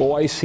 OIC,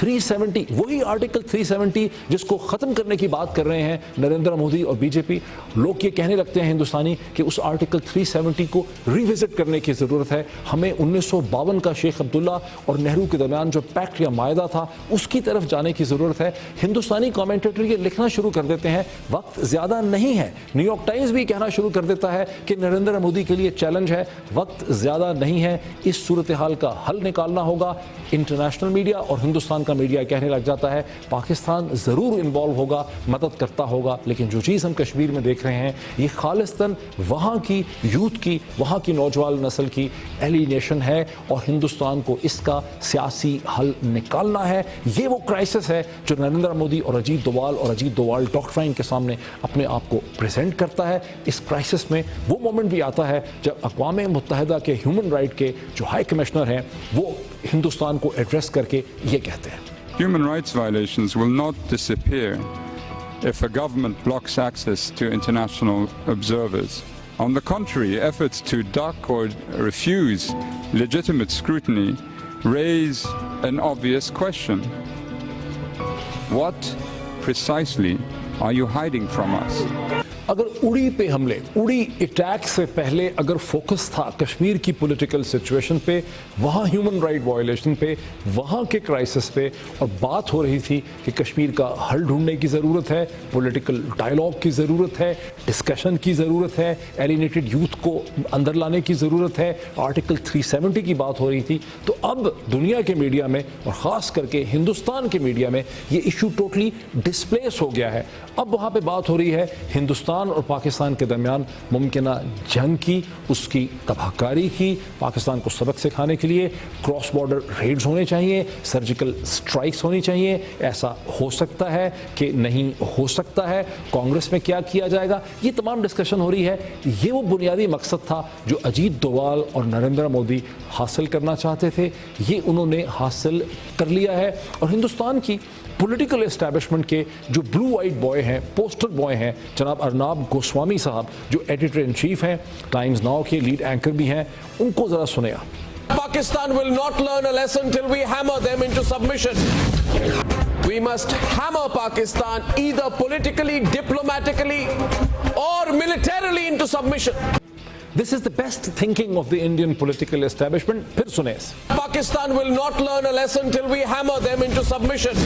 370, وہی article 370 جس کو ختم کرنے کی بات کر رہے ہیں نریندر مودی اور بی جے پی. لوگ یہ کہنے لگتے ہیں ہندوستانی کہ اس آرٹیکل 370 کو ریوزٹ کرنے کی ضرورت ہے. ہمیں 1952 کا شیخ عبداللہ اور نہرو کے درمیان جو پیکٹ یا معاہدہ تھا اس کی طرف جانے کی ضرورت ہے. ہندوستانی کامنٹیٹر یہ لکھنا شروع کر دیتے ہیں وقت زیادہ نہیں ہے. نیو یارک ٹائمز بھی کہنا شروع کر دیتا ہے کہ نریندر مودی کے لیے چیلنج ہے, وقت زیادہ نہیں ہے, اس صورتحال کا حل نکالنا ہوگا. انٹرنیشنل میڈیا اور ہندوستان کا میڈیا کہنے لگ جاتا ہے پاکستان ضرور انوالو ہوگا, مدد کرتا ہوگا, لیکن جو چیز ہم کشمیر میں دیکھ رہے ہیں یہ خالصتاً وہاں کی یوتھ کی, وہاں کی نوجوان نسل کی ایلینیشن ہے اور ہندوستان کو اس کا سیاسی حل نکالنا ہے. یہ وہ کرائسس ہے جو نریندر مودی اور اجیت دووال اور اجیت دووال ڈاکٹرائن کے سامنے اپنے آپ کو پریزنٹ کرتا ہے. اس کرائسس میں وہ مومنٹ بھی آتا ہے جب اقوام متحدہ کے ہیومن رائٹ کے جو ہائی کمشنر ہیں وہ ہندوستان کو ایڈریس کر کے یہ کہتے ہیں Human rights violations will not disappear if a government blocks access to international observers. On the contrary, efforts to duck or refuse legitimate scrutiny raise an obvious question. What precisely are you hiding from us? اگر اڑی پہ حملے, اڑی attack سے پہلے اگر focus تھا کشمیر کی political situation پہ, وہاں ہیومن رائٹ وائلیشن پہ, وہاں کے کرائسس پہ, اور بات ہو رہی تھی کہ کشمیر کا حل ڈھونڈنے کی ضرورت ہے, پولیٹیکل ڈائلاگ کی ضرورت ہے, ڈسکشن کی ضرورت ہے, ایلینیٹڈ یوتھ کو اندر لانے کی ضرورت ہے, آرٹیکل 370 کی بات ہو رہی تھی, تو اب دنیا کے میڈیا میں اور خاص کر کے ہندوستان کے میڈیا میں یہ ایشو ٹوٹلی ڈسپلیس ہو گیا ہے. اب وہاں پہ بات ہو رہی ہے ہندوستان اور پاکستان کے درمیان ممکنہ جنگ کی, اس کی تباہ کاری کی, پاکستان کو سبق سکھانے کے لیے کراس بارڈر ریڈز ہونے چاہیے, سرجیکل سٹرائکس ہونی چاہیے. ایسا ہو سکتا ہے کہ نہیں ہو سکتا ہے, کانگریس میں کیا کیا جائے گا, یہ تمام ڈسکشن ہو رہی ہے. یہ وہ بنیادی مقصد تھا جو اجیت دووال اور نریندر مودی حاصل کرنا چاہتے تھے, یہ انہوں نے حاصل کر لیا ہے. اور ہندوستان کی پولیٹیکل اسٹیبلشمنٹ کے جو بلو وائٹ بوائے ہیں, پوسٹر بوائے ہیں, جناب ارناب گوسوامی صاحب جو ایڈیٹر ان چیف ہیں, ٹائمز ناؤ کے لیڈ اینکر بھی ہیں, ان کو ذرا سنیں آپ. Pakistan will not learn a lesson till we hammer them into submission. We must hammer Pakistan either politically, diplomatically or militarily into submission. This is the best thinking of the Indian political establishment. پھر سنیں. Pakistan will not learn a lesson till we hammer them into submission.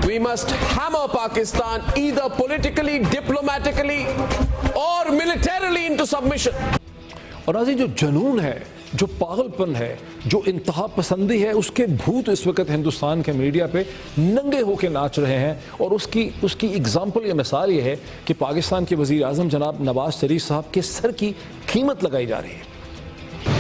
We must hammer Pakistan either politically, diplomatically or militarily into submission. اور آج جو جنون ہے, جو پاگل پن ہے, جو انتہا پسندی ہے, اس کے بھوت اس وقت ہندوستان کے میڈیا پہ ننگے ہو کے ناچ رہے ہیں. اور اس کی اگزامپل یا مثال یہ ہے کہ پاکستان کے وزیر اعظم جناب نواز شریف صاحب کے سر کی قیمت لگائی جا رہی ہے.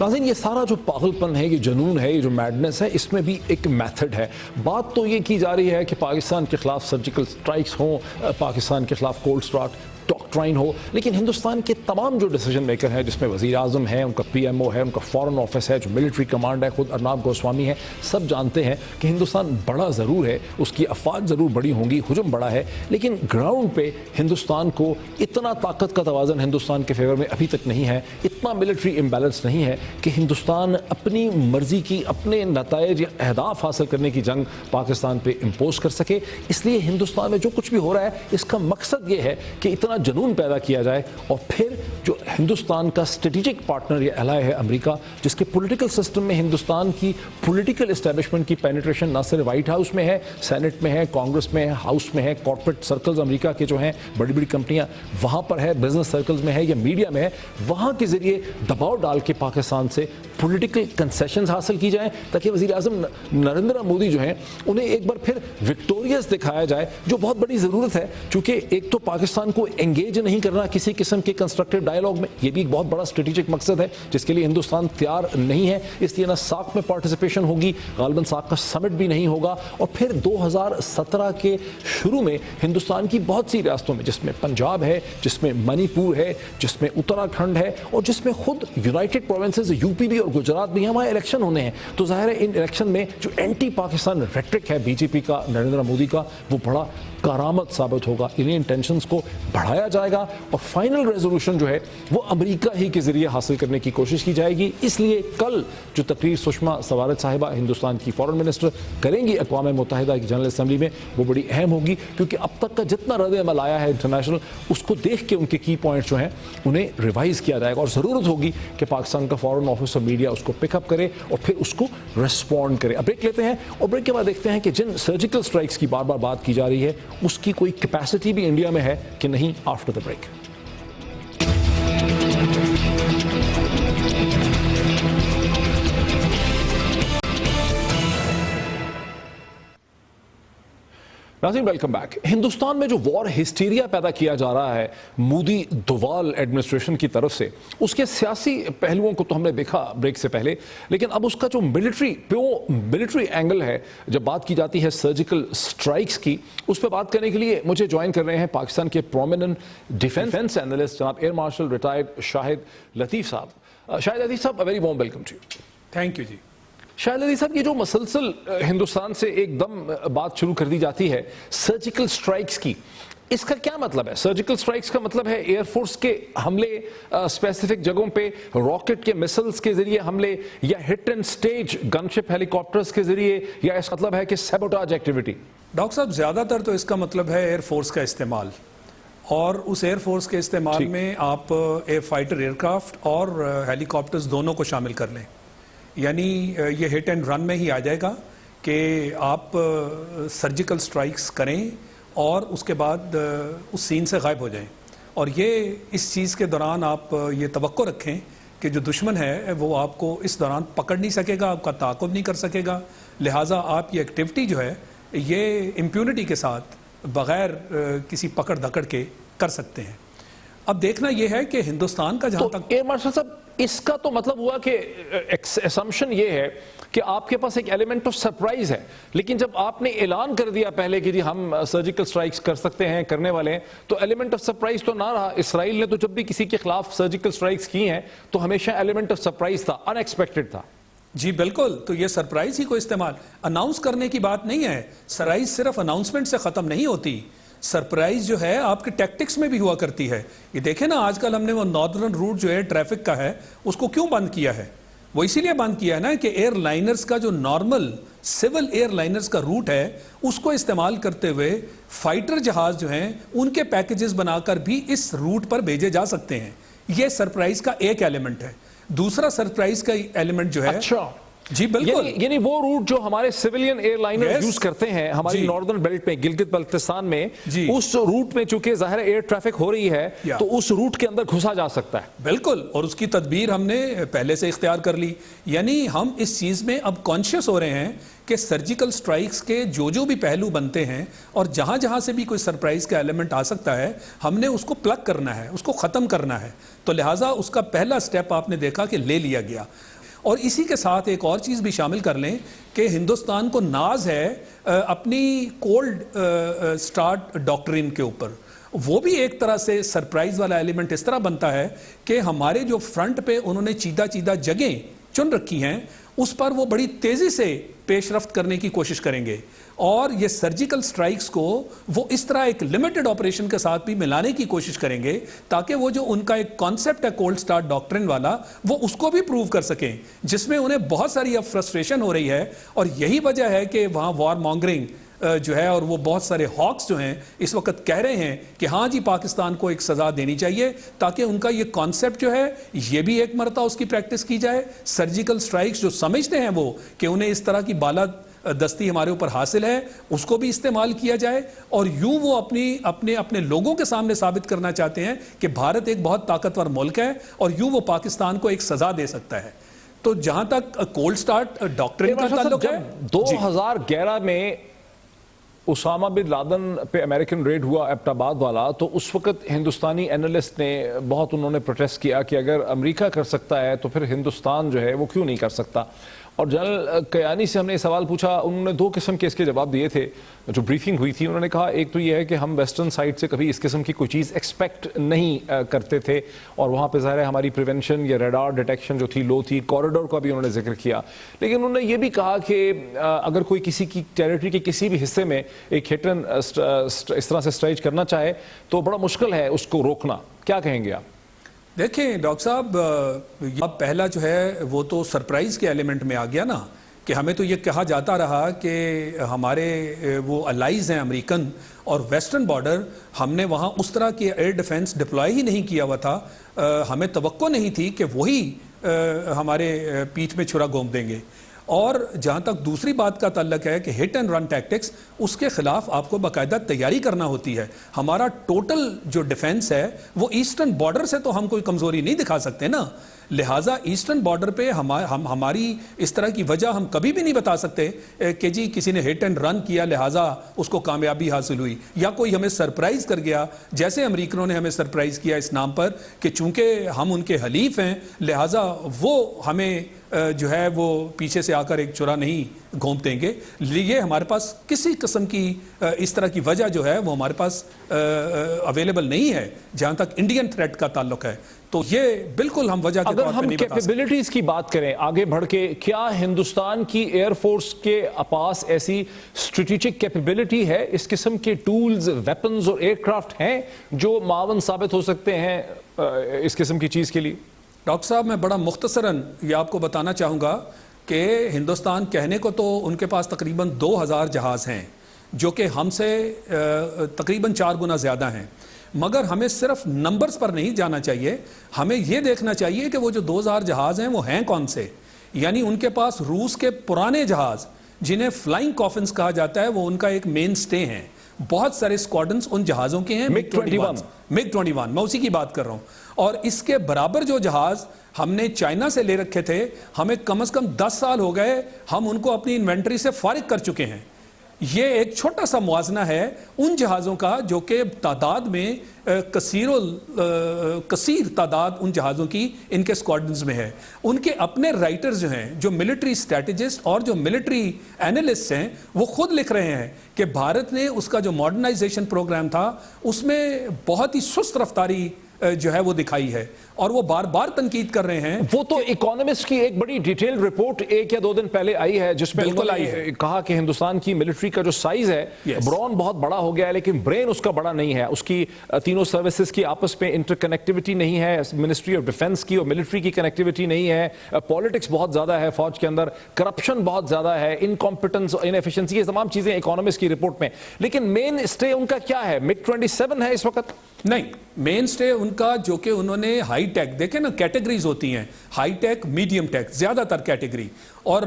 ناظرین, یہ سارا جو پاگل پن ہے, یہ جنون ہے, یہ جو میڈنس ہے, اس میں بھی ایک میتھڈ ہے. بات تو یہ کی جا رہی ہے کہ پاکستان کے خلاف سرجیکل سٹرائکس ہوں, پاکستان کے خلاف کولڈ اسٹارٹ ڈاکٹرائن ہو, لیکن ہندوستان کے تمام جو ڈیسیجن میکر ہیں, جس میں وزیر اعظم ہے, ان کا پی ایم او ہے, ان کا فارن آفس ہے, جو ملٹری کمانڈ ہے, خود ارناب گوسوامی ہے, سب جانتے ہیں کہ ہندوستان بڑا ضرور ہے, اس کی افواج ضرور بڑی ہوں گی, حجم بڑا ہے, لیکن گراؤنڈ پہ ہندوستان کو اتنا طاقت کا توازن ہندوستان کے فیور میں ابھی تک نہیں ہے, اتنا ملٹری امبیلنس نہیں ہے کہ ہندوستان اپنی مرضی کی, اپنے نتائج یا اہداف حاصل کرنے کی جنگ پاکستان پہ امپوز کر سکے. اس لیے ہندوستان میں جو کچھ بھی ہو رہا ہے, اس کا مقصد یہ ہے کہ اتنا جنون پیدا کیا جائے, اور پھر جو ہندوستان کا اسٹریٹجک پارٹنر یا الائے ہے امریکہ, جس کے پولیٹیکل سسٹم میں ہندوستان کی پولیٹیکل اسٹیبلشمنٹ کی پینیٹریشن نہ صرف وائٹ ہاؤس میں ہے, سینٹ میں ہے, کانگریس میں ہے, ہاؤس میں ہے, کارپوریٹ سرکلز امریکہ کے جو ہیں بڑی بڑی کمپنیاں وہاں پر ہے, بزنس سرکلز میں ہے یا میڈیا میں ہے, وہاں کے ذریعے دباؤ ڈال کے پاکستان سے پولیٹیکل کنسیشنز حاصل کی جائیں تاکہ وزیر اعظم نریندر مودی جو ہیں انہیں ایک بار پھر وکٹوریس دکھایا جائے, جو بہت بڑی ضرورت ہے. چونکہ ایک تو پاکستان کو انگیج نہیں کرنا کسی قسم کے کنسٹرکٹیو ڈائلاگ میں, یہ بھی ایک بہت بڑا اسٹریٹجک مقصد ہے جس کے لیے ہندوستان تیار نہیں ہے, اس لیے نہ ساک میں پارٹیسپیشن ہوگی, غالباً ساک کا سمٹ بھی نہیں ہوگا. اور پھر 2017 کے شروع میں ہندوستان کی بہت سی ریاستوں میں, جس میں پنجاب ہے, جس میں منی پور ہے, جس میں اتراکھنڈ ہے, اور جس میں خود یونائٹڈ پروونسز یو پی بھی اور گجرات بھی ہیں, وہاں الیکشن ہونے ہیں. تو ظاہر ہے ان الیکشن میں جو اینٹی پاکستان ریٹرک ہے بی جے پی کا, نریندر مودی کا, وہ بڑا کارآمد ثابت ہوگا. انہیں ٹینشنز کو بڑھایا جائے گا اور فائنل ریزولوشن جو ہے وہ امریکہ ہی کے ذریعے حاصل کرنے کی کوشش کی جائے گی. اس لیے کل جو تقریر سشما سوارت صاحبہ ہندوستان کی فارن منسٹر کریں گی اقوام متحدہ کی جنرل اسمبلی میں, وہ بڑی اہم ہوگی, کیونکہ اب تک کا جتنا رد عمل آیا ہے انٹرنیشنل, اس کو دیکھ کے ان کے کی پوائنٹس جو ہیں انہیں ریوائز کیا جائے گا, اور ضرورت ہوگی کہ پاکستان کا فارن آفس اور میڈیا اس کو پک اپ کرے اور پھر اس کو ریسپونڈ کرے. اب بریک لیتے ہیں اور بریک کے بعد دیکھتے ہیں کہ جن سرجیکل اسٹرائکس کی بار بار بات کی جا رہی ہے اس کی کوئی کیپیسٹی بھی انڈیا میں ہے کہ نہیں. After the break. ناظرین ویلکم بیک. ہندوستان میں جو وار ہسٹیریا پیدا کیا جا رہا ہے مودی دوال ایڈمنسٹریشن کی طرف سے, اس کے سیاسی پہلوؤں کو تو ہم نے دیکھا بریک سے پہلے, لیکن اب اس کا جو ملٹری اینگل ہے جب بات کی جاتی ہے سرجیکل سٹرائکس کی, اس پہ بات کرنے کے لیے مجھے جوائن کر رہے ہیں پاکستان کے پرومیننٹ ڈیفنس اینالسٹ جناب air marshal retired Shahid Latif صاحب. شاہد لطیف صاحب, very warm welcome to you. Thank you جی. شاہد علی صاحب, یہ جو مسلسل ہندوستان سے ایک دم بات شروع کر دی جاتی ہے سرجیکل سٹرائکس کی, اس کا کیا مطلب ہے؟ سرجیکل سٹرائکس کا مطلب ہے ایئر فورس کے حملے اسپیسیفک جگہوں پہ, راکٹ کے مسلز کے ذریعے حملے, یا hit and stage gunship helicopters کے ذریعے, یا اس مطلب ہے کہ سیبوٹاج ایکٹیویٹی؟ ڈاکٹر صاحب, زیادہ تر تو اس کا مطلب ہے ایئر فورس کا استعمال, اور اس ایئر فورس کے استعمال میں آپ ایئر فائٹر ایئر کرافٹ اور ہیلی کاپٹرز دونوں کو شامل کر لیں. یعنی یہ ہٹ اینڈ رن میں ہی آ جائے گا کہ آپ سرجیکل سٹرائکس کریں اور اس کے بعد اس سین سے غائب ہو جائیں. اور یہ اس چیز کے دوران آپ یہ توقع رکھیں کہ جو دشمن ہے وہ آپ کو اس دوران پکڑ نہیں سکے گا, آپ کا تعاقب نہیں کر سکے گا, لہٰذا آپ یہ ایکٹیویٹی جو ہے یہ امپیونٹی کے ساتھ بغیر کسی پکڑ دکڑ کے کر سکتے ہیں. اب دیکھنا یہ ہے کہ ہندوستان کا جہاں تک ایئر مارشل صاحب, اس کا تو مطلب ہوا کہ اسمپشن یہ ہے کہ آپ کے پاس ایک ایلیمنٹ آف سرپرائز ہے, لیکن جب آپ نے اعلان کر دیا پہلے کہ جی ہم سرجیکل سٹرائکس کر سکتے ہیں, کرنے والے ہیں, تو ایلیمنٹ آف سرپرائز تو نہ رہا. اسرائیل نے تو جب بھی کسی کے خلاف سرجیکل سٹرائکس کی ہیں تو ہمیشہ ایلیمنٹ آف سرپرائز تھا, ان ایکسپیکٹڈ تھا. جی بالکل, تو یہ سرپرائز ہی کو استعمال اناؤنس کرنے کی بات نہیں ہے. سرپرائز صرف اناؤنسمنٹ سے ختم نہیں ہوتی, سرپرائز جو ہے آپ کے ٹیکٹکس میں بھی ہوا کرتی ہے. یہ دیکھیں نا, آج کل ہم نے وہ ناردرن روٹ جو ہے ٹریفک کا ہے اس کو کیوں بند کیا ہے؟ وہ اسی لیے بند کیا ہے نا کہ ایئر لائنرز کا جو نارمل سول ایئر لائنرز کا روٹ ہے اس کو استعمال کرتے ہوئے فائٹر جہاز جو ہیں ان کے پیکیجز بنا کر بھی اس روٹ پر بھیجے جا سکتے ہیں. یہ سرپرائز کا ایک ایلیمنٹ ہے. دوسرا سرپرائز کا ایلیمنٹ جو ہے, اچھا جی بالکل, یعنی وہ روٹ جو ہمارے سیولین ایئر لائنر یوز کرتے ہیں ہماری ناردرن بیلٹ میں, گلگت بلتستان میں, اس روٹ میں چونکہ ظاہر ایئر ٹریفک ہو رہی ہے تو اس روٹ کے اندر گھسا جا سکتا ہے. بالکل, اور اس کی تدبیر ہم نے پہلے سے اختیار کر لی. یعنی ہم اس چیز میں اب کانشیس ہو رہے ہیں کہ سرجیکل سٹرائکس کے جو بھی پہلو بنتے ہیں اور جہاں سے بھی کوئی سرپرائز کا ایلیمنٹ آ سکتا ہے, ہم نے اس کو پلگ کرنا ہے, اس کو ختم کرنا ہے. تو لہٰذا اس کا پہلا سٹیپ آپ نے دیکھا کہ لے لیا گیا. اور اسی کے ساتھ ایک اور چیز بھی شامل کر لیں کہ ہندوستان کو ناز ہے اپنی کولڈ سٹارٹ ڈاکٹرین کے اوپر. وہ بھی ایک طرح سے سرپرائز والا ایلیمنٹ اس طرح بنتا ہے کہ ہمارے جو فرنٹ پہ انہوں نے چیدہ جگہیں چن رکھی ہیں اس پر وہ بڑی تیزی سے پیش رفت کرنے کی کوشش کریں گے, اور یہ سرجیکل سٹرائکس کو وہ اس طرح ایک لمیٹڈ آپریشن کے ساتھ بھی ملانے کی کوشش کریں گے تاکہ وہ جو ان کا ایک کانسیپٹ ہے کولڈ سٹارٹ ڈاکٹرن والا وہ اس کو بھی پروو کر سکیں, جس میں انہیں بہت ساری اب فرسٹریشن ہو رہی ہے. اور یہی وجہ ہے کہ وہاں وار مانگرنگ جو ہے, اور وہ بہت سارے ہاکس جو ہیں اس وقت کہہ رہے ہیں کہ ہاں جی پاکستان کو ایک سزا دینی چاہیے تاکہ ان کا یہ کانسیپٹ جو ہے یہ بھی ایک مرتبہ اس کی پریکٹس کی جائے. سرجیکل سٹرائکس جو سمجھتے ہیں وہ کہ انہیں اس طرح کی بالا دستی ہمارے اوپر حاصل ہے اس کو بھی استعمال کیا جائے, اور یوں وہ اپنے لوگوں کے سامنے ثابت کرنا چاہتے ہیں کہ بھارت ایک بہت طاقتور ملک ہے اور یوں وہ پاکستان کو ایک سزا دے سکتا ہے. تو جہاں تک کولڈ سٹارٹ ڈاکٹرین کا تعلق ہے, 2011 میں اسامہ بن لادن پہ امریکن ریڈ ہوا ایبٹ آباد والا, تو اس وقت ہندوستانی اینالسٹ نے بہت انہوں نے پروٹیسٹ کیا کہ اگر امریکہ کر سکتا ہے تو پھر ہندوستان جو ہے وہ کیوں نہیں کر سکتا. اور جنرل کیانی سے ہم نے سوال پوچھا, انہوں نے دو قسم کے اس کے جواب دیے تھے جو بریفنگ ہوئی تھی. انہوں نے کہا ایک تو یہ ہے کہ ہم ویسٹرن سائڈ سے کبھی اس قسم کی کوئی چیز ایکسپیکٹ نہیں کرتے تھے, اور وہاں پہ ظاہر ہے ہماری پریونشن یا ریڈار ڈیٹیکشن جو تھی لو تھی. کوریڈور کا بھی انہوں نے ذکر کیا, لیکن انہوں نے یہ بھی کہا کہ اگر کوئی کسی کی ٹیریٹری کے کسی بھی حصے میں ایک ہٹ اینڈ اس طرح سے اسٹرائک کرنا چاہے تو بڑا مشکل ہے اس کو روکنا. کیا کہیں گے آپ؟ دیکھیں ڈاکٹر صاحب, اب پہلا جو ہے وہ تو سرپرائز کے ایلیمنٹ میں آ گیا نا, کہ ہمیں تو یہ کہا جاتا رہا کہ ہمارے وہ الائز ہیں امریکن اور ویسٹرن بارڈر, ہم نے وہاں اس طرح کی ایئر ڈیفنس ڈپلائی ہی نہیں کیا ہوا تھا. ہمیں توقع نہیں تھی کہ وہی ہمارے پیٹھ میں چھرا گھونپ دیں گے. اور جہاں تک دوسری بات کا تعلق ہے کہ ہٹ اینڈ رن ٹیکٹکس, اس کے خلاف آپ کو باقاعدہ تیاری کرنا ہوتی ہے. ہمارا ٹوٹل جو ڈیفنس ہے وہ ایسٹرن بارڈر سے تو ہم کوئی کمزوری نہیں دکھا سکتے نا, لہٰذا ایسٹرن بارڈر پہ ہماری اس طرح کی وجہ ہم کبھی بھی نہیں بتا سکتے کہ جی کسی نے ہٹ اینڈ رن کیا لہٰذا اس کو کامیابی حاصل ہوئی, یا کوئی ہمیں سرپرائز کر گیا جیسے امریکنوں نے ہمیں سرپرائز کیا اس نام پر کہ چونکہ ہم ان کے حلیف ہیں لہٰذا وہ ہمیں جو ہے وہ پیچھے سے آ کر ایک چرا نہیں گھونپ دیں گے. یہ ہمارے پاس کسی قسم کی اس طرح کی وجہ جو ہے وہ ہمارے پاس اویلیبل نہیں ہے جہاں تک انڈین تھریٹ کا تعلق ہے. تو یہ بالکل ہم وجہ کے طور پہ نہیں بتا سکتے. اگر ہم کیپیبلٹیز کی بات کریں آگے بڑھ کے, کیا ہندوستان کی ایئر فورس کے پاس ایسی اسٹریٹجک کیپیبلٹی ہے, اس قسم کے ٹولز, ویپنز اور ایئر کرافٹ ہیں جو معاون ثابت ہو سکتے ہیں اس قسم کی چیز کے لیے؟ ڈاکٹر صاحب میں بڑا مختصراً یہ آپ کو بتانا چاہوں گا کہ ہندوستان کہنے کو تو ان کے پاس تقریباً 2000 جہاز ہیں جو کہ ہم سے تقریباً 4 گنا زیادہ ہیں, مگر ہمیں صرف نمبرز پر نہیں جانا چاہیے, ہمیں یہ دیکھنا چاہیے کہ وہ جو 2000 جہاز ہیں وہ ہیں کون سے. یعنی ان کے پاس روس کے پرانے جہاز جنہیں فلائنگ کافنز کہا جاتا ہے وہ ان کا ایک مین سٹے ہیں. بہت سارے اسکواڈنز ان جہازوں کے ہیں, مگ 21 میں اسی کی بات کر رہا ہوں. اور اس کے برابر جو جہاز ہم نے چائنا سے لے رکھے تھے, ہمیں کم از کم 10 سال ہو گئے ہم ان کو اپنی انوینٹری سے فارغ کر چکے ہیں. یہ ایک چھوٹا سا موازنہ ہے ان جہازوں کا جو کہ تعداد میں کثیر تعداد ان جہازوں کی ان کے اسکواڈنز میں ہے. ان کے اپنے رائٹرز جو ہیں, جو ملٹری اسٹریٹجسٹ اور جو ملٹری اینالسٹ ہیں, وہ خود لکھ رہے ہیں کہ بھارت نے اس کا جو ماڈرنائزیشن پروگرام تھا اس میں بہت ہی سست رفتاری جو ہے وہ دکھائی ہے, اور وہ بار بار تنقید کر رہے ہیں. وہ تو اکانومسٹ کی ایک بڑی ڈیٹیل رپورٹ 1 یا 2 دن پہلے آئی ہے جس میں انہوں نے کہا کہ ہندوستان کی ملٹری کا جو سائز ہے برون بہت بڑا ہو گیا ہے لیکن برین اس کا بڑا نہیں ہے. اس کی تینوں سروسز کی آپس میں انٹر کنیکٹیوٹی نہیں ہے, منسٹری آف ڈیفنس کی اور ملٹری کی کنیکٹیوٹی نہیں ہے, پالیٹکس بہت زیادہ ہے فوج کے اندر, کرپشن بہت زیادہ ہے, انکمپٹنس, انیفیشنسی, یہ تمام چیزیں اکانومسٹ کی رپورٹ میں. لیکن مین اسٹے ان کا کیا ہے؟ مگ 27 ہے اس وقت؟ نہیں, مین سٹے ان کا جو کہ انہوں نے ہائی ٹیک, دیکھیں نا کیٹیگریز ہوتی ہیں, ہائی ٹیک, میڈیم ٹیک, زیادہ تر کیٹیگری, اور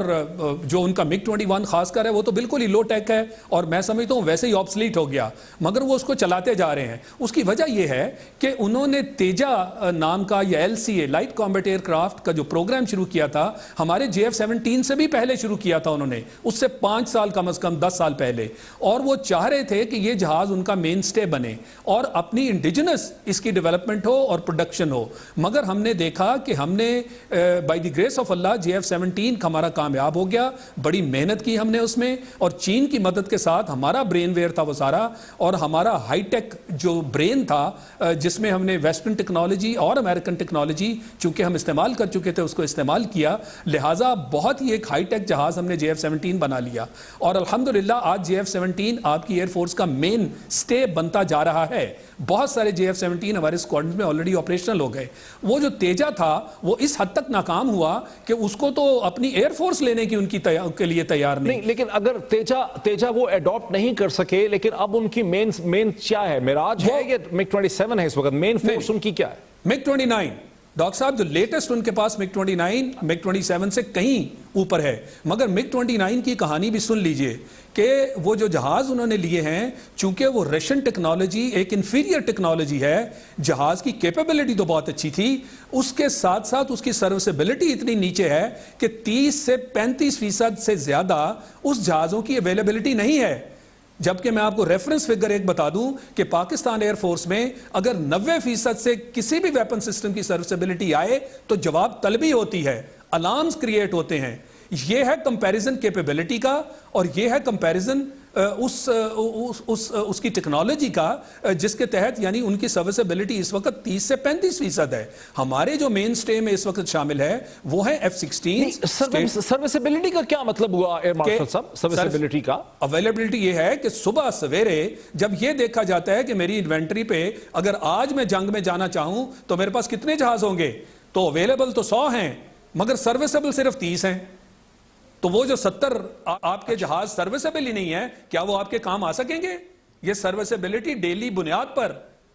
جو ان کا مگ 21 خاص کر ہے وہ تو بالکل ہی لو ٹیک ہے اور میں سمجھتا ہوں ویسے ہی آبسلیٹ ہو گیا, مگر وہ اس کو چلاتے جا رہے ہیں. اس کی وجہ یہ ہے کہ انہوں نے تیجا نام کا یا LCA light combat aircraft کا جو پروگرام شروع کیا تھا ہمارے JF-17 سے بھی پہلے شروع کیا تھا انہوں نے, اس سے 5 سال کم از کم 10 سال پہلے, اور وہ چاہ رہے تھے کہ یہ جہاز ان کا مین سٹے بنے اور اپنی انڈیجنس اس کی ڈیولپمنٹ ہو اور پروڈکشن ہو. مگر ہم نے دیکھا کہ ہم نے by the grace of Allah JF-17 ہمارا کامیاب ہو گیا, بڑی محنت کی ہم نے اس میں, اور چین کی مدد کے ساتھ ہمارا برین ویئر تھا وہ سارا, اور ہمارا ہائی ٹیک جو برین تھا جس میں ہم نے ویسٹرن ٹیکنالوجی اور امریکن ٹیکنالوجی چونکہ ہم استعمال کر چکے تھے اس کو استعمال کیا, لہٰذا بہت ہی ایک ہائی ٹیک جہاز ہم نے JF-17 بنا لیا. اور الحمدللہ آج JF-17 آپ کی ایئر فورس کا مین سٹے بنتا جا رہا ہے. بہت سارے JF-17 ہمارے اسکواڈرن میں آلریڈی آپریشنل ہو گئے. وہ جو تیجا تھا وہ اس حد تک ناکام ہوا کہ اس کو تو اپنی ایئر فورس لینے کی ان کی کے لیے تیار نہیں. لیکن اگر تیجا وہ اڈاپٹ نہیں کر سکے, لیکن اب ان کی مین کیا ہے؟ میراج ہے یا مگ 27 ہے اس وقت؟ مین فورس ان کی کیا ہے؟ مگ 29 ڈاکٹر صاحب جو لیٹسٹ ان کے پاس مگ 29 مگ 27 سے کہیں اوپر ہے, مگر مگ 29 کی کہانی بھی سن لیجئے کہ وہ جو جہاز انہوں نے لیے ہیں چونکہ وہ رشین ٹیکنالوجی ایک انفیریئر ٹیکنالوجی ہے, جہاز کی کیپیبلٹی تو بہت اچھی تھی, اس کے ساتھ ساتھ اس کی سروسیبلٹی اتنی نیچے ہے کہ 30 سے 35% سے زیادہ اس جہازوں کی اویلیبلٹی نہیں ہے. جبکہ میں آپ کو ریفرنس فگر ایک بتا دوں کہ پاکستان ایئر فورس میں اگر 90% سے کسی بھی ویپن سسٹم کی سروسیبلٹی آئے تو جواب طلبی ہوتی ہے, الارمز کریٹ ہوتے ہیں. یہ ہے کمپیریزن کیپیبلٹی کا اور یہ ہے کمپیریزن اس کی ٹیکنالوجی کا جس کے تحت یعنی ان کی سروسیبلٹی اس وقت 30 سے 35% ہے. ہمارے جو مین سٹے میں اس وقت شامل ہے وہ ہیں F-16. سروسیبلٹی کا کیا مطلب ہوا ایئر مارشل صاحب؟ سروسیبلٹی کا اویلیبلٹی یہ ہے کہ صبح سویرے جب یہ دیکھا جاتا ہے کہ میری انوینٹری پہ اگر آج میں جنگ میں جانا چاہوں تو میرے پاس کتنے جہاز ہوں گے، تو اویلیبل تو 100 ہیں مگر سروسیبل صرف 30 ہیں. تو وہ جو 70 آپ کے جہاز سروسیبل ہی نہیں ہے، کیا وہ آپ کے کام آ سکیں گے؟ یہ سروسیبلٹی ڈیلی بنیاد پر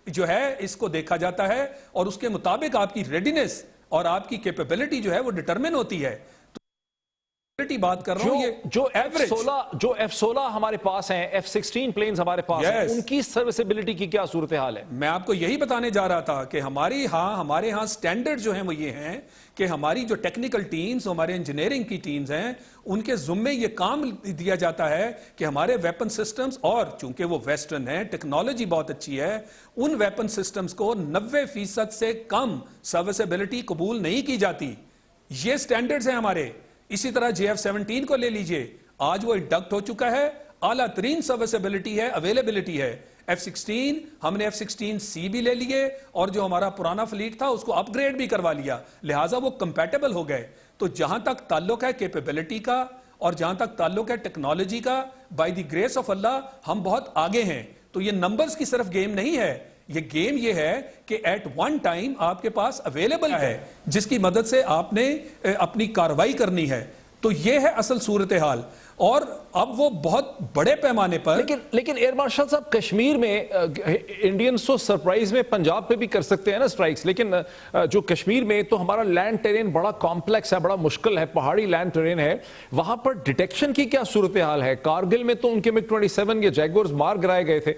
جو ہے اس کو دیکھا جاتا ہے اور اس کے مطابق آپ کی ریڈینس اور آپ کی کیپیبلٹی جو ہے وہ ڈٹرمن ہوتی ہے. بات کر رہا ہوں یہ جو F-16 ہمارے پاس ہیں، F-16 پلینز ہمارے پاس ہیں، ان کی سروسیبلٹی کی کیا صورتحال ہے؟ میں آپ کو یہی بتانے جا رہا تھا کہ ہمارے ہاں سٹینڈرڈ جو ہیں وہ یہ ہیں کہ ہماری جو ٹیکنیکل ٹیمز، ہمارے انجینئرنگ کی ٹیمز ہیں، ان کے ذمے یہ کام دیا جاتا ہے کہ ہمارے ویپن سسٹمز، اور چونکہ وہ ویسٹرن ہیں، ٹیکنالوجی بہت اچھی ہے، ان ویپن سسٹمز کو 90% سے کم سروسیبلٹی قبول نہیں کی جاتی. یہ سٹینڈرڈز ہیں ہمارے. اسی طرح JF-17 کو لے لیجئے، آج وہ انڈکٹ ہو چکا ہے، اعلیٰ ترین سروسیبلٹی ہے، اویلیبلٹی ہے. F-16 ہم نے F-16C بھی لے لیے اور جو ہمارا پرانا فلیٹ تھا اس کو اپ گریڈ بھی کروا لیا، لہٰذا وہ کمپیٹیبل ہو گئے. تو جہاں تک تعلق ہے کیپیبلٹی کا اور جہاں تک تعلق ہے ٹیکنالوجی کا، بائی دی گریس آف اللہ ہم بہت آگے ہیں. تو یہ نمبرز کی صرف گیم نہیں ہے، یہ گیم یہ ہے کہ ایٹ ون ٹائم آپ کے پاس اویلیبل ہے جس کی مدد سے آپ نے اپنی کاروائی کرنی ہے. تو یہ ہے اصل صورتحال. اور اب وہ بہت بڑے پیمانے پر لیکن ایئر مارشل صاحب کشمیر میں انڈینز تو سرپرائز میں پنجاب پہ بھی کر سکتے ہیں نا سٹرائکس، لیکن جو کشمیر میں تو ہمارا لینڈ ٹیرین بڑا کمپلیکس ہے، بڑا مشکل ہے، پہاڑی لینڈ ٹیرین ہے، وہاں پر ڈیٹیکشن کی کیا صورتحال ہے؟ کارگل میں تو ان کے MiG-27 کے جیگورز مار گرائے گئے تھے.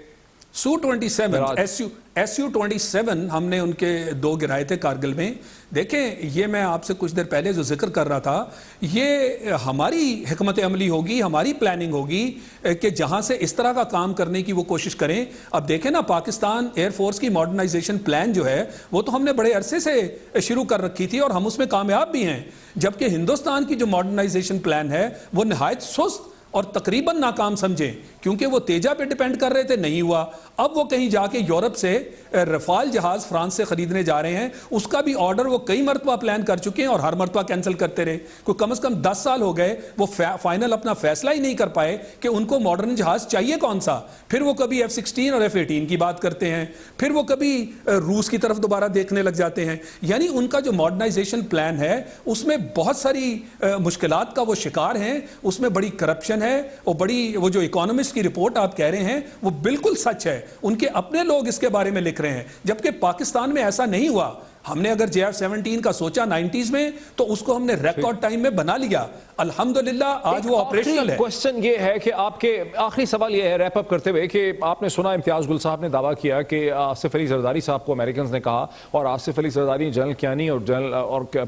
Su-27 ہم نے ان کے 2 گرائے تھے کارگل میں. دیکھیں یہ میں آپ سے کچھ دیر پہلے جو ذکر کر رہا تھا، یہ ہماری حکمت عملی ہوگی، ہماری پلاننگ ہوگی کہ جہاں سے اس طرح کا کام کرنے کی وہ کوشش کریں. اب دیکھیں نا، پاکستان ایئر فورس کی ماڈرنائزیشن پلان جو ہے وہ تو ہم نے بڑے عرصے سے شروع کر رکھی تھی اور ہم اس میں کامیاب بھی ہیں، جبکہ ہندوستان کی جو ماڈرنائزیشن پلان ہے وہ نہایت سست اور تقریباً ناکام سمجھیں، کیونکہ وہ تیجا پہ ڈیپینڈ کر رہے تھے، نہیں ہوا. اب وہ کہیں جا کے یورپ سے رفال جہاز فرانس سے خریدنے جا رہے ہیں، اس کا بھی آرڈر وہ کئی مرتبہ پلان کر چکے ہیں اور ہر مرتبہ کینسل کرتے رہے. کوئی کم از کم 10 سال ہو گئے وہ فائنل اپنا فیصلہ ہی نہیں کر پائے کہ ان کو ماڈرن جہاز چاہیے کون سا. پھر وہ کبھی F-16 اور F-18 کی بات کرتے ہیں، پھر وہ کبھی روس کی طرف دوبارہ دیکھنے لگ جاتے ہیں. یعنی ان کا جو ماڈرنائزیشن پلان ہے اس میں بہت ساری مشکلات کا وہ شکار ہیں، اس میں بڑی کرپشن ہے، اور وہ جو اکانومسٹ کی رپورٹ آپ کہہ رہے ہیں وہ بالکل سچ ہے. ان کے اپنے لوگ اس کے بارے میں لکھ رہے ہیں، جبکہ پاکستان میں ایسا نہیں ہوا. ہم نے اگر JF-17 کا سوچا 90s میں تو اس کو ہم نے ریکارڈ ٹائم میں بنا لیا. الحمدللہ آج وہ آپریشنل ہے. کوسچن یہ ہے کہ آپ کے آخری سوال یہ ہے ریپ اپ کرتے ہوئے کہ آپ نے سنا امتیاز گل صاحب نے دعویٰ کیا کہ آصف علی زرداری صاحب کو امریکنز نے کہا، اور آصف علی زرداری نے جنرل کیانی اور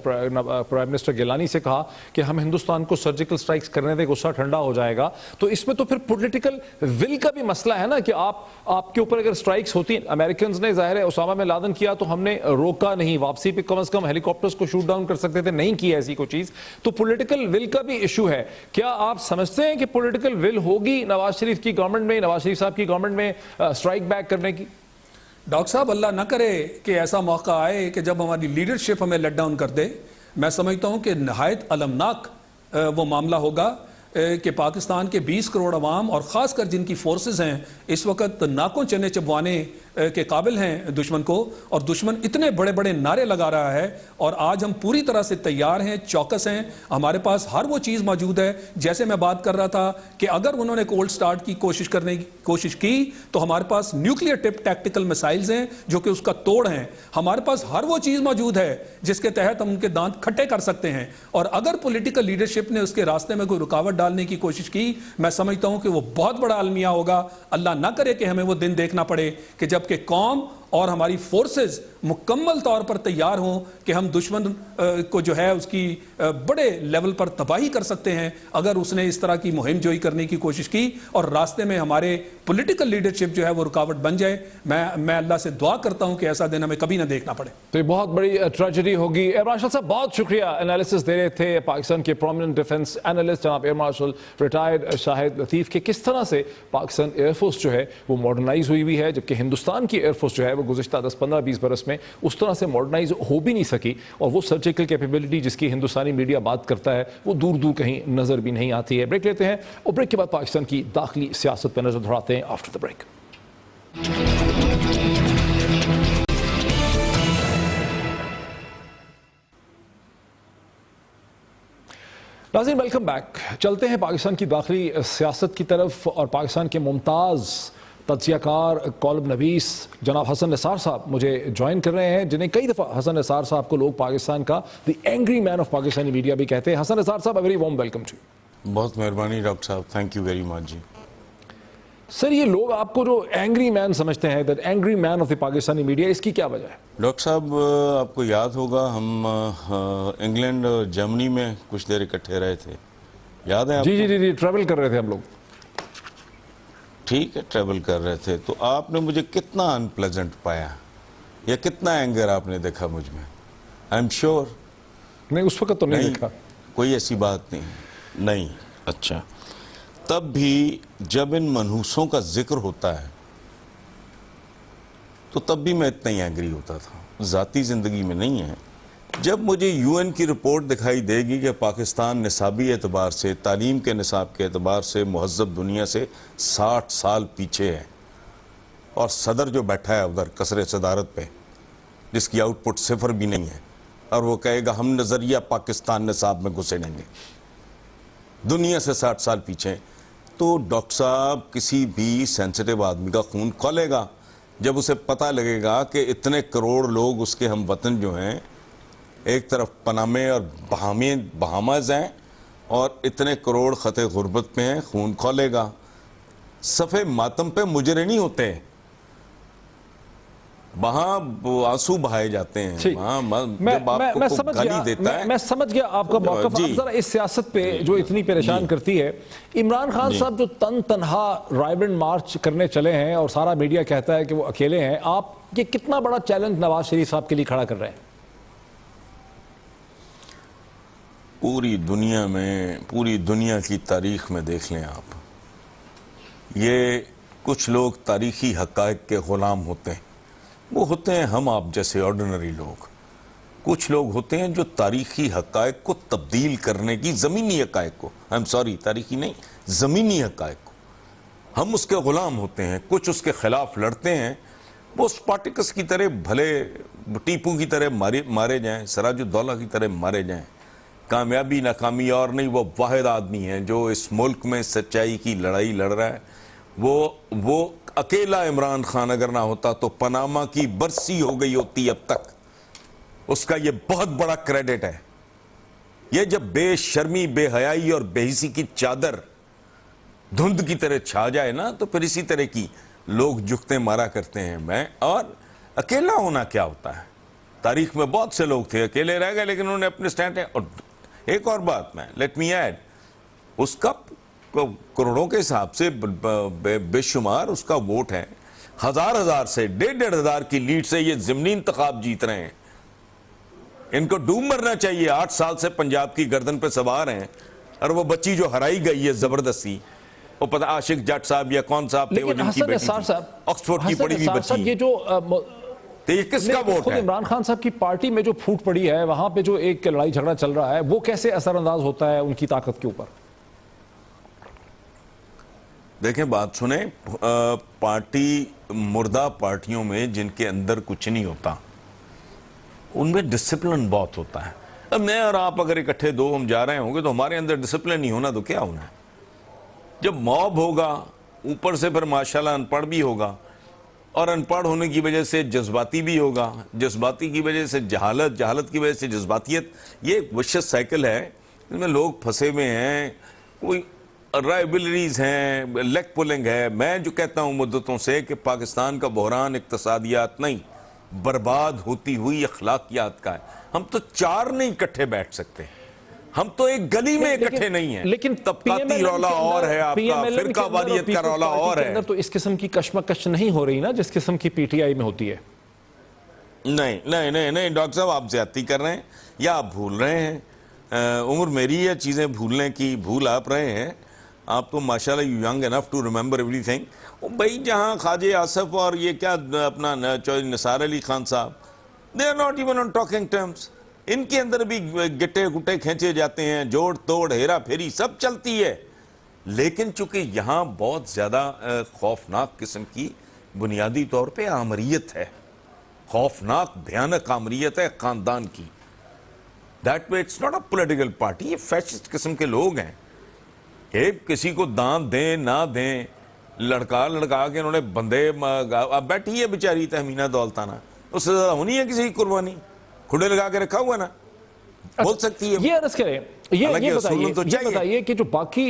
پرائم منسٹر گیلانی سے کہا کہ ہم ہندوستان کو سرجیکل سٹرائکس کرنے دیں، غصہ ٹھنڈا ہو جائے گا. تو اس میں تو پھر پولیٹیکل ول کا بھی مسئلہ ہے نا کہ آپ کے اوپر اگر سٹرائکس ہوتی ہیں، امریکنز نے ظاہر ہے اسامہ بن لادن کیا تو ہم نے روکا نہیں، واپسی پہ کم از کم ہیلی کاپٹرز کو شوٹ ڈاؤن کر سکتے تھے، نہیں کی ایسی کوئی چیز. تو پولیٹیکل ول کا بھی ایشو ہے. کیا آپ سمجھتے ہیں کہ پولیٹیکل ول ہوگی نواز شریف کی گورنمنٹ میں، نواز شریف صاحب کی گورنمنٹ میں سٹرائک بیک کرنے کی؟ ڈاکٹر صاحب اللہ نہ کرے کہ ایسا موقع آئے کہ جب ہماری لیڈرشپ ہمیں لیٹ ڈاؤن کر دے. میں سمجھتا ہوں کہ نہایت المناک وہ معاملہ ہوگا کہ پاکستان کے 20 کروڑ عوام اور خاص کر جن کی فورسز ہیں اس وقت ناکوں چنے چبوانے کے قابل ہیں دشمن کو، اور دشمن اتنے بڑے بڑے نعرے لگا رہا ہے. اور آج ہم پوری طرح سے تیار ہیں، چوکس ہیں، ہمارے پاس ہر وہ چیز موجود ہے. جیسے میں بات کر رہا تھا کہ اگر انہوں نے کولڈ سٹارٹ کی کوشش کی تو ہمارے پاس نیوکلیئر ٹپ ٹیکٹیکل میسائلز ہیں جو کہ اس کا توڑ ہیں. ہمارے پاس ہر وہ چیز موجود ہے جس کے تحت ہم ان کے دانت کھٹے کر سکتے ہیں. اور اگر پولیٹیکل لیڈرشپ نے اس کے راستے میں کوئی رکاوٹ ڈالنے کی کوشش کی، میں سمجھتا ہوں کہ وہ بہت بڑا المیہ ہوگا. اللہ نہ کرے کہ ہمیں وہ دن دیکھنا پڑے کہ جب کہ قوم اور ہماری فورسز مکمل طور پر تیار ہوں کہ ہم دشمن کو جو ہے اس کی بڑے لیول پر تباہی کر سکتے ہیں اگر اس نے اس طرح کی مہم جوئی کرنے کی کوشش کی اور راستے میں ہمارے پولیٹیکل لیڈرشپ جو ہے وہ رکاوٹ بن جائے. میں اللہ سے دعا کرتا ہوں کہ ایسا دن ہمیں کبھی نہ دیکھنا پڑے. تو یہ بہت بڑی ٹریجڈی ہوگی. ایئر مارشل صاحب بہت شکریہ, انالیسس دے رہے تھے پاکستان کے پرومیننٹ ڈیفنس انالسٹ جناب ایئر مارشل ریٹائرڈ شاہد لطیف کے کس طرح سے پاکستان ایئر فورس جو ہے وہ ماڈرنائز ہوئی ہے, جبکہ ہندوستان کی ایئر فورس جو ہے وہ گزشتہ 10-15-20 برس میں اس طرح سے ماڈرنائز ہو بھی نہیں سکی, اور وہ سرجیکل کیپیبلٹی جس کی ہندوستانی میڈیا بات کرتا ہے وہ دور دور کہیں نظر بھی نہیں آتی ہے. بریک لیتے ہیں اور بریک کے بعد پاکستان کی داخلی سیاست پہ نظر دوڑاتے ہیں آفٹر دا بریک. ناظرین ویلکم بیک. چلتے ہیں پاکستان کی داخلی سیاست کی طرف, اور پاکستان کے ممتاز تجزیہ کار کالم نویس جناب حسن نثار صاحب مجھے جوائن کر رہے ہیں, جنہیں کئی دفعہ حسن نثار صاحب کو لوگ پاکستان کا the angry man of Pakistani media بھی کہتے ہیں. حسن نثار صاحب very warm welcome to you. بہت مہربانی ڈاکٹر صاحب, تھینک یو ویری مچ. جی سر, یہ لوگ آپ کو جو اینگری مین سمجھتے ہیں, that angry man of the Pakistani media, اس کی کیا وجہ ہے؟ ڈاکٹر صاحب آپ کو یاد ہوگا ہم انگلینڈ اور جرمنی میں کچھ دیر اکٹھے رہے تھے, یاد ہے آپ جی جی جی جی ٹریول کر رہے تھے ہم لوگ. ٹھیک ہے, ٹریول کر رہے تھے تو آپ نے مجھے کتنا ان پلیزنٹ پایا یا کتنا اینگر آپ نے دیکھا مجھ میں؟ آئی ایم شیور نہیں, اس وقت تو نہیں دیکھا. کوئی ایسی بات نہیں. اچھا, تب بھی جب ان منحوسوں کا ذکر ہوتا ہے تو تب بھی میں اتنا ہی اینگری ہوتا تھا, ذاتی زندگی میں نہیں ہے. جب مجھے یو این کی رپورٹ دکھائی دے گی کہ پاکستان نصابی اعتبار سے, تعلیم کے نصاب کے اعتبار سے مہذب دنیا سے 60 سال پیچھے ہے, اور صدر جو بیٹھا ہے ادھر قصر صدارت پہ جس کی آؤٹ پٹ 0 بھی نہیں ہے, اور وہ کہے گا ہم نظریہ پاکستان نصاب میں گھسیڑیں گے, دنیا سے 60 سال پیچھے, تو ڈاکٹر صاحب کسی بھی سینسٹیو آدمی کا خون کھولے گا جب اسے پتہ لگے گا کہ اتنے کروڑ لوگ اس کے ہم وطن جو ہیں, ایک طرف پنامے اور بہاماز ہیں اور اتنے کروڑ خط غربت میں ہیں. خون کھولے گا. صفحے ماتم پہ مجرے نہیں ہوتے, وہاں آنسو بہائے جاتے ہیں. جب آپ کو گالی دیتا ہے, میں سمجھ گیا آپ کا موقف. ذرا اس سیاست پہ جو اتنی پریشان کرتی ہے, عمران خان صاحب جو تنہا رائبرنڈ مارچ کرنے چلے ہیں اور سارا میڈیا کہتا ہے کہ وہ اکیلے ہیں, آپ یہ کتنا بڑا چیلنج نواز شریف صاحب کے لیے کھڑا کر رہے ہیں؟ پوری دنیا میں, پوری دنیا کی تاریخ میں دیکھ لیں آپ, یہ کچھ لوگ تاریخی حقائق کے غلام ہوتے ہیں. وہ ہوتے ہیں ہم آپ جیسے آرڈنری لوگ. کچھ لوگ ہوتے ہیں جو تاریخی حقائق کو تبدیل کرنے کی, زمینی حقائق کو, تاریخی نہیں, زمینی حقائق کو, ہم اس کے غلام ہوتے ہیں. کچھ اس کے خلاف لڑتے ہیں, وہ اسپارٹیکس کی طرح بھلے ٹیپو کی طرح مارے جائیں, سراج الدولہ کی طرح مارے جائیں, کامیابی ناکامی اور نہیں. وہ واحد آدمی ہے جو اس ملک میں سچائی کی لڑائی لڑ رہا ہے. وہ اکیلا عمران خان اگر نہ ہوتا تو پاناما کی برسی ہو گئی ہوتی اب تک. اس کا یہ بہت بڑا کریڈٹ ہے. یہ جب بے شرمی, بے حیائی اور بے حسی کی چادر دھند کی طرح چھا جائے نا, تو پھر اسی طرح کی لوگ جھکتے مارا کرتے ہیں. میں اور اکیلا ہونا کیا ہوتا ہے, تاریخ میں بہت سے لوگ تھے اکیلے رہ گئے لیکن انہوں نے اپنے سٹینڈ. اور ایک اور بات میں لیٹ می ایڈ, اس کا کروڑوں کے حساب سے بے شمار اس کا ووٹ ہے. 1000 سے 1,500 کی لیڈ سے یہ ضمنی انتخاب جیت رہے ہیں. ان کو ڈوب مرنا چاہیے. 8 سال سے پنجاب کی گردن پہ سوار ہیں, اور وہ بچی جو ہرائی گئی ہے زبردستی, وہ پتہ عاشق جٹ صاحب یا کون صاحب تھے, وہ جن کی بیٹی تھی, آکسفورڈ کی پڑھی ہوئی بچی. یہ جو تو یہ کس کا ووٹ ہے؟ عمران خان صاحب کی پارٹی میں جو پھوٹ پڑی ہے, وہاں پہ جو ایک لڑائی جھگڑا چل رہا ہے, وہ کیسے اثر انداز ہوتا ہے ان کی طاقت کے اوپر؟ دیکھیں بات سنیں, پارٹی, مردہ پارٹیوں میں جن کے اندر کچھ نہیں ہوتا, ان میں ڈسپلن بہت ہوتا ہے. اب میں اور آپ اگر اکٹھے دو ہم جا رہے ہوں گے تو ہمارے اندر ڈسپلن نہیں ہونا تو کیا ہونا ہے؟ جب موب ہوگا, اوپر سے پھر ماشاءاللہ ان پڑھ بھی ہوگا, اور ان پڑھ ہونے کی وجہ سے جذباتی بھی ہوگا, جذباتی کی وجہ سے جہالت, جہالت کی وجہ سے جذباتیت. یہ ایک وشیس سائیکل ہے جس میں لوگ پھنسے ہوئے ہیں. کوئی رائبلریز ہیں, لیگ پولنگ ہے. میں جو کہتا ہوں مدتوں سے کہ پاکستان کا بحران اقتصادیات نہیں, برباد ہوتی ہوئی اخلاقیات کا ہے. ہم تو 4 نہیں اکٹھے بیٹھ سکتے, ہم تو ایک گلی میں اکٹھے نہیں ہیں. لیکن طبقاتی رولا اور ہے آپ کا, فرقہ واریت کا رولا اور ہے. تو اس قسم کی کشمکش نہیں ہو رہی نا جس قسم کی پی ٹی آئی میں ہوتی ہے. نہیں نہیں نہیں نہیں ڈاکٹر صاحب, آپ زیادتی کر رہے ہیں یا آپ بھول رہے ہیں. عمر میری ہے چیزیں بھولنے کی, بھول آپ رہے ہیں. آپ تو ماشاءاللہ you young enough to remember everything. بھائی جہاں خواجہ آصف اور یہ کیا اپنا نثار علی خان صاحب, they are not even on talking terms. ان کے اندر بھی گٹے گٹے کھینچے جاتے ہیں, جوڑ توڑ ہیرا پھیری سب چلتی ہے. لیکن چونکہ یہاں بہت زیادہ خوفناک قسم کی بنیادی طور پہ آمریت ہے, خوفناک بھیانک آمریت ہے خاندان کی. That way it's not a political party, یہ فیشسٹ قسم کے لوگ ہیں. کسی کو دان دیں نہ دیں, لڑکا کے انہوں نے بندے, اب بیٹھی ہے بیچاری تہمینہ دولتانہ, اس سے زیادہ ہونی ہے کسی کی قربانی, کھڑے لگا کے رکھا ہوا ہے نا, بول سکتی ہے. یہ عرض کریں, یہ بتائیے کہ جو باقی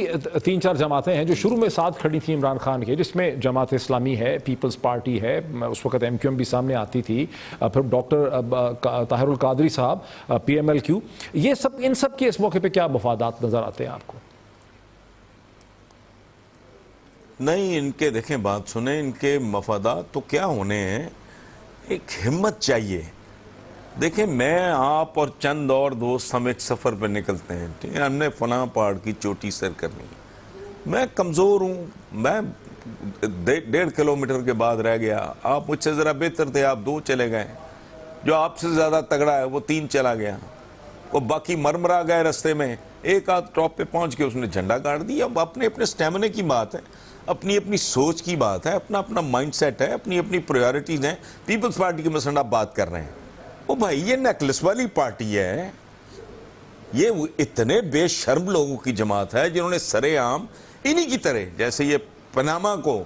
3-4 جماعتیں ہیں جو شروع میں ساتھ کھڑی تھیں عمران خان کے, جس میں جماعت اسلامی ہے, پیپلز پارٹی ہے, اس وقت ایم کیو ایم بھی سامنے آتی تھی, پھر ڈاکٹر طاہر القادری صاحب پی ایم ایل کیو, یہ سب, ان سب کے اس موقع پہ کیا مفادات نظر آتے ہیں آپ کو؟ نہیں, ان کے دیکھیں بات سنیں, ان کے مفادات تو کیا ہونے ہیں, ایک ہمت چاہیے. دیکھیں میں آپ اور چند اور دوست ہم ایک سفر پہ نکلتے ہیں, ہم نے فلاں پہاڑ کی چوٹی سر کرنی, میں کمزور ہوں, میں 1.5 کلومیٹر کے بعد رہ گیا, آپ مجھ سے ذرا بہتر تھے, آپ 2 چلے گئے, جو آپ سے زیادہ تگڑا ہے وہ 3 چلا گیا, وہ باقی مرمرا گئے رستے میں, ایک آدھ ٹاپ پہ پہنچ کے اس نے جھنڈا گاڑ دیا. اب اپنے سٹیمنے کی بات ہے, اپنی سوچ کی بات ہے, اپنا مائنڈ سیٹ ہے, اپنی پریورٹیز ہیں. پیپلز پارٹی کے مثلا آپ بات کر رہے ہیں, وہ بھائی یہ نیکلس والی پارٹی ہے, یہ اتنے بے شرم لوگوں کی جماعت ہے جنہوں نے سرے عام انہی کی طرح, جیسے یہ پناما کو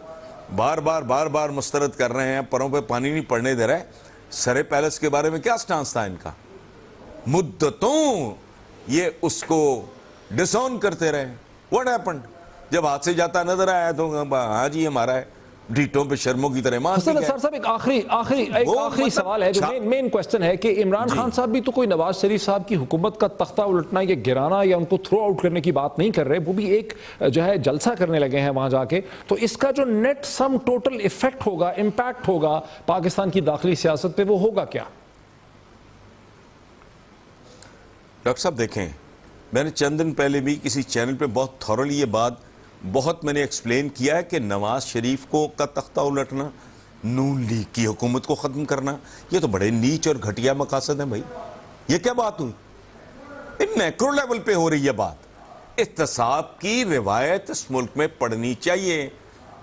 بار بار مسترد کر رہے ہیں, پروں پہ پانی نہیں پڑنے دے رہے. سرے پیلس کے بارے میں کیا سٹانس تھا ان کا, مدتوں یہ اس کو ڈس آن کرتے رہے. واٹ ہیپنڈ, جب ہاتھ سے جاتا نظر آیا تو ہاں جی ہمارا ہے, ڈیٹوں پہ شرموں کی طرح مان حسن صاحب ایک آخری سوال ہے جو مین کوسچن ہے کہ عمران خان صاحب بھی تو کوئی نواز شریف صاحب کی حکومت کا تختہ الٹنا یا گرانا یا ان کو تھرو آؤٹ کرنے کی بات نہیں کر رہے, وہ بھی ایک جو ہے جلسہ کرنے لگے ہیں وہاں جا کے. تو اس کا جو نیٹ سم ٹوٹل ایفیکٹ ہوگا, امپیکٹ ہوگا پاکستان کی داخلی سیاست پہ, وہ ہوگا کیا؟ ڈاکٹر صاحب دیکھیں, میں نے چند دن پہلے بھی کسی چینل پہ بہت تھورلی یہ بات میں نے ایکسپلین کیا ہے کہ نواز شریف کو کا تختہ الٹنا, نون لیگ کی حکومت کو ختم کرنا, یہ تو بڑے نیچ اور گھٹیا مقاصد ہیں. بھائی یہ کیا بات ہوئی, میکرو لیول پہ ہو رہی ہے بات. احتساب کی روایت اس ملک میں پڑھنی چاہیے,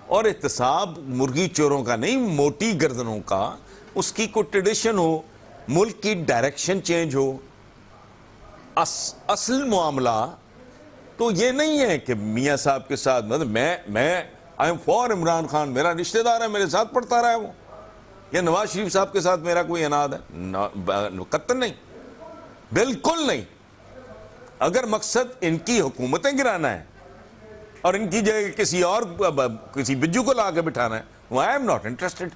اور احتساب مرغی چوروں کا نہیں, موٹی گردنوں کا, اس کی کوئی ٹریڈیشن ہو, ملک کی ڈائریکشن چینج ہو. اصل معاملہ تو یہ نہیں ہے کہ میاں صاحب کے ساتھ, مطلب میں I am for Imran Khan, میرا رشتہ دار ہے, میرے ساتھ پڑھتا رہا ہے وہ, یا نواز شریف صاحب کے ساتھ میرا کوئی اناد ہے, قطعاً نہیں, بالکل نہیں. اگر مقصد ان کی حکومتیں گرانا ہے اور ان کی جگہ کسی بجو کو لا کے بٹھانا ہے, آئی ایم ناٹ انٹرسٹڈ.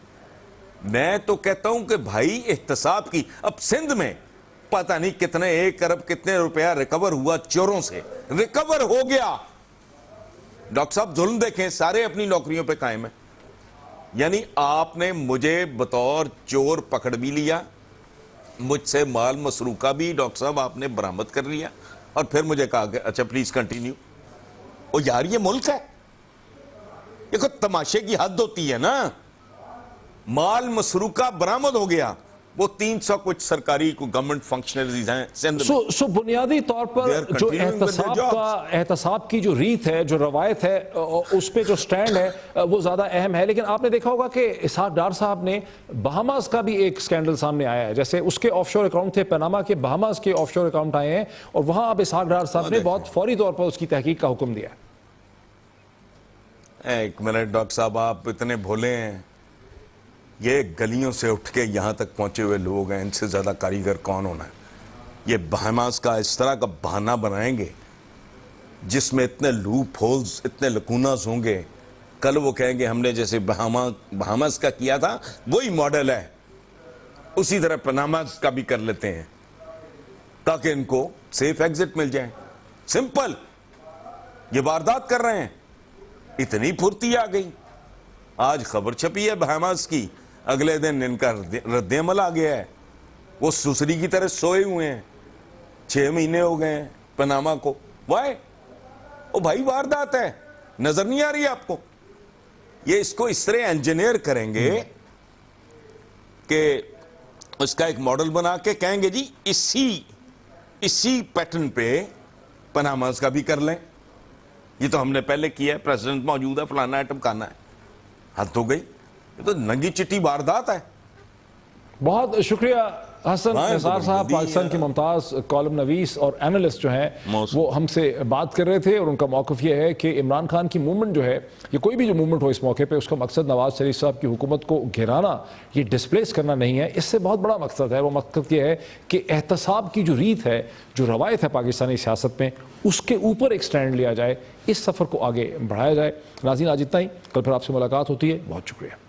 میں تو کہتا ہوں کہ بھائی احتساب کی, اب سندھ میں پتہ نہیں کتنے 1 ارب کتنے روپیہ ریکور ہوا چوروں سے, ریکور ہو گیا. ڈاکٹر صاحب ظلم دیکھیں, سارے اپنی نوکریوں پہ قائم ہیں. یعنی آپ نے مجھے بطور چور پکڑ بھی لیا, مجھ سے مال مسروقہ بھی ڈاکٹر صاحب آپ نے برآمد کر لیا, اور پھر مجھے کہا کہ اچھا پلیز کنٹینیو. او یار یہ ملک ہے, یہ کوئی تماشے کی حد ہوتی ہے نا. مال مسروقہ برآمد ہو گیا, وہ 300 کچھ سرکاری کو گورنمنٹ فنکشنریز ہیں سندھ میں. سو بنیادی طور پر جو احتساب کی جو ریت ہے, جو روایت ہے, اس پہ جو سٹینڈ ہے وہ زیادہ اہم ہے. لیکن آپ نے دیکھا ہوگا کہ اسحاق ڈار صاحب نے بہاماز کا بھی ایک سکینڈل سامنے آیا ہے, جیسے اس کے آف شور اکاؤنٹ تھے پناما کے, بہاماز کے آف شور اکاؤنٹ آئے ہیں, اور وہاں اب اسحاق ڈار صاحب نے بہت فوری طور پر اس کی تحقیق کا حکم دیا ہے. ایک منٹ ڈاکٹر صاحب, آپ اتنے بھولے ہیں, یہ گلیوں سے اٹھ کے یہاں تک پہنچے ہوئے لوگ ہیں, ان سے زیادہ کاریگر کون ہونا ہے. یہ بہاماز کا اس طرح کا بہانہ بنائیں گے جس میں اتنے لوپ ہولز، اتنے لکوناز ہوں گے. کل وہ کہیں گے ہم نے جیسے بہاماس کا کیا تھا وہی ماڈل ہے، اسی طرح پاناماز کا بھی کر لیتے ہیں تاکہ ان کو سیف ایگزٹ مل جائے. سمپل. یہ واردات کر رہے ہیں. اتنی پھرتی آ گئی. آج خبر چھپی ہے بہاماس کی، اگلے دن ان کا رد عمل آ گیا ہے. وہ سسری کی طرح سوئے ہوئے ہیں. 6 مہینے ہو گئے ہیں پاناما کو. وائے او بھائی واردات ہے، نظر نہیں آ رہی آپ کو؟ یہ اس کو اس طرح انجینئر کریں گے کہ اس کا ایک ماڈل بنا کے کہیں گے جی اسی پیٹرن پہ پاناماز کا بھی کر لیں. یہ تو ہم نے پہلے کیا ہے، پریزیڈنٹ موجود ہے، فلانا ایٹم کانا ہے. حد ہو گئی. یہ تو ننگی چٹی واردات ہے. بہت شکریہ حسن نثار صاحب، پاکستان کے ممتاز کالم نویس اور اینالسٹ جو ہیں وہ ہم سے بات کر رہے تھے، اور ان کا موقف یہ ہے کہ عمران خان کی موومنٹ جو ہے، یہ کوئی بھی جو موومنٹ ہو اس موقع پہ، اس کا مقصد نواز شریف صاحب کی حکومت کو گھرانا، یہ ڈسپلیس کرنا نہیں ہے. اس سے بہت بڑا مقصد ہے. وہ مقصد یہ ہے کہ احتساب کی جو ریت ہے، جو روایت ہے پاکستانی سیاست میں، اس کے اوپر ایک سٹینڈ لیا جائے، اس سفر کو آگے بڑھایا جائے. ناظرین آج اتنا ہی. کل پھر آپ سے ملاقات ہوتی ہے. بہت شکریہ.